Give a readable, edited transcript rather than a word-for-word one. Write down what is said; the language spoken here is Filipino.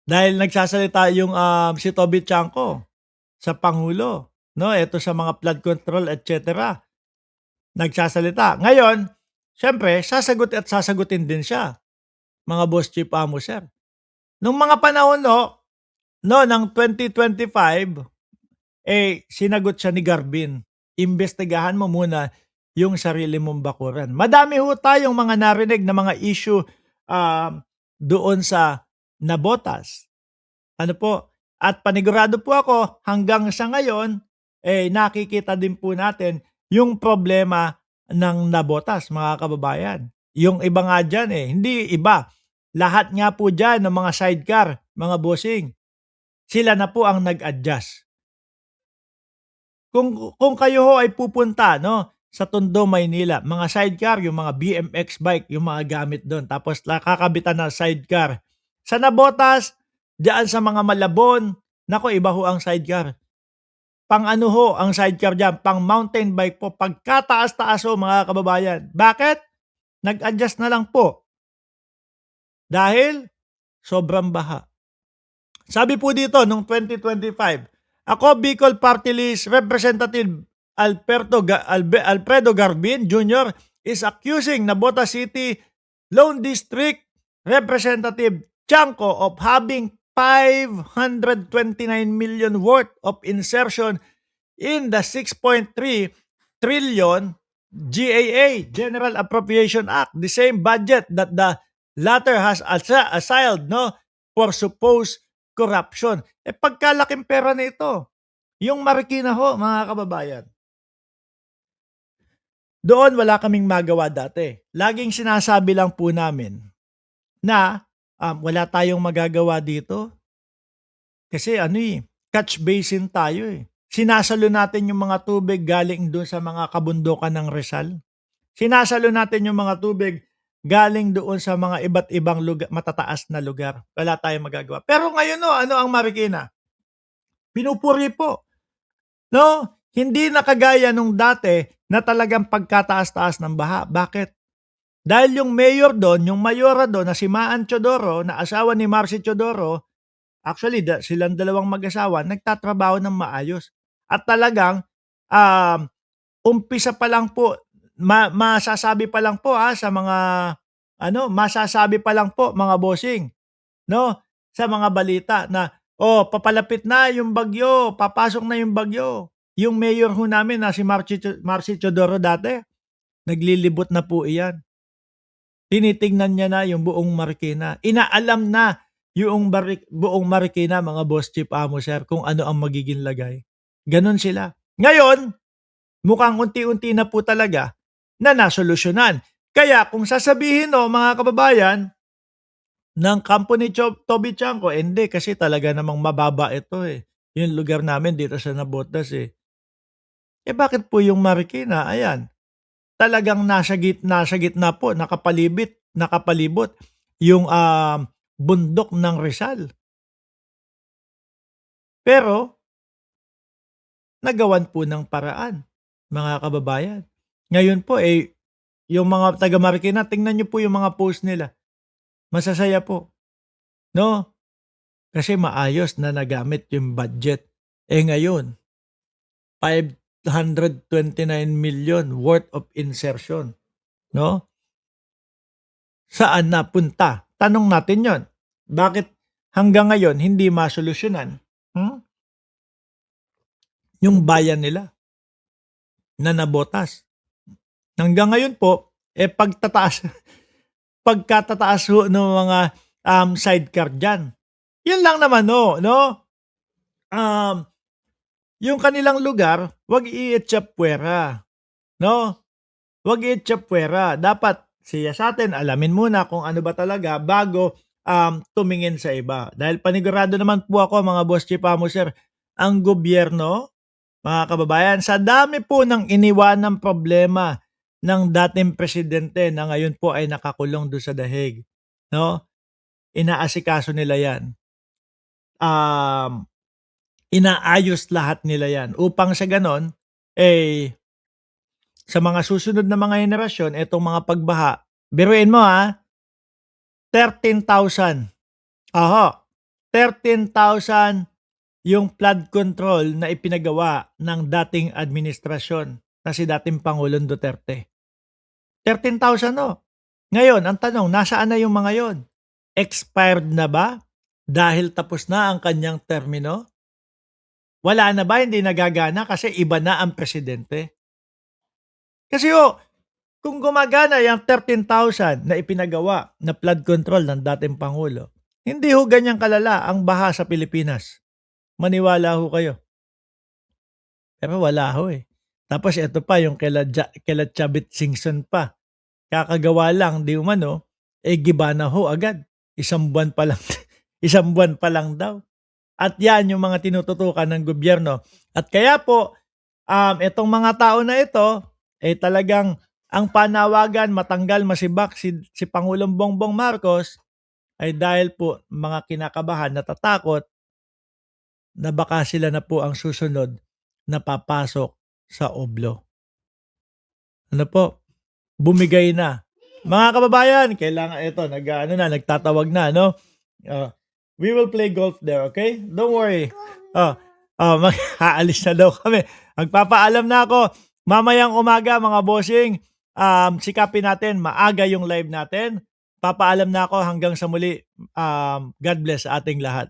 Dahil nagsasalita yung, si Toby Chanco sa pangulo, 'no, eto sa mga flood control et cetera, nagsasalita. Ngayon, siyempre sasagot at sasagutin din siya, mga boss chief amo, sir. Nung mga panahon 'no, ng 2025, sinagot siya ni Garbin, "Imbestigahan mo muna yung sarili mong bakuran." Madami ho tayong mga narinig na mga issue, doon sa Navotas. Ano po, at panigurado po ako hanggang sa ngayon, nakikita din po natin yung problema ng Navotas, mga kababayan. Yung iba nga diyan, hindi iba, lahat nga po diyan ng mga sidecar, mga bossing, sila na po ang nag-adjust. Kung kayo ho ay pupunta 'no, sa Tondo, Maynila, mga sidecar, yung mga BMX bike, yung mga gamit dun, tapos kakabitan ng sidecar. Sa Navotas, diyaan sa mga Malabon, naku, iba ho ang sidecar. Pang-ano ho ang sidecar diyan, pang mountain bike po, pagkataas-taas ho, mga kababayan. Bakit? Nag-adjust na lang po dahil sobrang baha. Sabi po dito nung 2025, ako Bicol Party List Representative Alfredo Garbin Jr. is accusing Navotas City Lone District Representative Chanco of having 529 million worth of insertion in the 6.3 trillion GAA, General Appropriation Act, the same budget that the latter has assigned, no, for supposed corruption. Pagkalaking pera nito, yung Marikina ho, mga kababayan. Doon wala kaming magawa dati. Laging sinasabi lang po namin na wala tayong magagawa dito kasi catch basin tayo eh. Sinasalo natin yung mga tubig galing doon sa mga kabundukan ng Rizal. Sinasalo natin yung mga tubig galing doon sa mga iba't ibang lugar, matataas na lugar. Wala tayong magagawa. Pero ngayon ano ang Marikina? Pinupuri po. No? Hindi na kagaya nung dati na talagang pagkataas-taas ng baha. Bakit? Dahil yung mayor doon, yung mayora doon na si Maan Chodoro, na asawa ni Marcy Chodoro, actually silang dalawang mag-asawa, nagtatrabaho ng maayos. At talagang umpisa pa lang po, masasabi pa lang po sa mga masasabi pa lang po, mga bossing, no, sa mga balita na papalapit na yung bagyo, papasok na yung bagyo. Yung mayor ho namin na si Marcy Chodoro dati, naglilibot na po iyan. Tinitingnan niya na yung buong Marikina. Inaalam na yung buong Marikina, mga boss chief amo, sir, kung ano ang magiging lagay. Ganon sila. Ngayon, mukhang unti-unti na po talaga na nasolusyonan. Kaya kung sasabihin mga kababayan, ng kampo ni Toby Chanco, hindi kasi talaga namang mababa ito yung lugar namin dito sa Navotas bakit po yung Marikina, ayan, talagang nasa gitna po, nakapalibot yung bundok ng Rizal. Pero nagawan po ng paraan, mga kababayan. Ngayon po yung mga taga Marikina, tingnan niyo po yung mga post nila. Masasaya po, no? Kasi maayos na nagamit yung budget. Ngayon, 529 million worth of insertion, no? Saan napunta? Tanong natin yon. Bakit hanggang ngayon hindi masolusyonan yung bayan nila na Navotas? Hanggang ngayon po, pagkatataas ho ng mga sidecar dyan. Yun lang naman no? Yung kanilang lugar, wag iitsapwera, no? Wag iitsapwera. Dapat siya sa atin, alamin muna kung ano ba talaga bago tumingin sa iba. Dahil panigurado naman po ako, mga boss chief amo, sir, ang gobyerno, mga kababayan, sa dami po ng iniwanang problema ng dating presidente na ngayon po ay nakakulong doon sa dahig, no? Inaasikaso nila yan. Inaayos lahat nila yan upang sa ganon, sa mga susunod na mga henerasyon, itong mga pagbaha, biruin mo 13,000. Aha. 13,000 yung flood control na ipinagawa ng dating administrasyon na si dating Pangulong Duterte. 13,000 'no. Ngayon ang tanong, nasaan na yung mga yon? Expired na ba? Dahil tapos na ang kanyang termino? Wala na ba, hindi nagagana kasi iba na ang presidente? Kasi kung gumagana yung 13,000 na ipinagawa na flood control ng dating Pangulo, hindi ho ganyang kalala ang baha sa Pilipinas. Maniwala ho kayo. Pero wala ho eh. Tapos ito pa yung kila Chavit Singson pa. Kakagawa lang, di umano, giba na ho agad. Isang buwan pa lang, isang buwan pa lang daw. At yan yung mga tinututukan ng gobyerno. At kaya po, itong mga tao na ito, talagang ang panawagan matanggal masibak si Pangulong Bongbong Marcos ay dahil po mga kinakabahan, natatakot na baka sila na po ang susunod na papasok sa oblo. Ano po? Bumigay na. Mga kababayan, kailangan ito, nagtatawag na, no? We will play golf there, okay? Don't worry. Aalis na daw kami. Magpapaalam na ako. Mamayang umaga, mga bossing, sikapin natin, maaga yung live natin. Papaalam na ako hanggang sa muli. God bless ating lahat.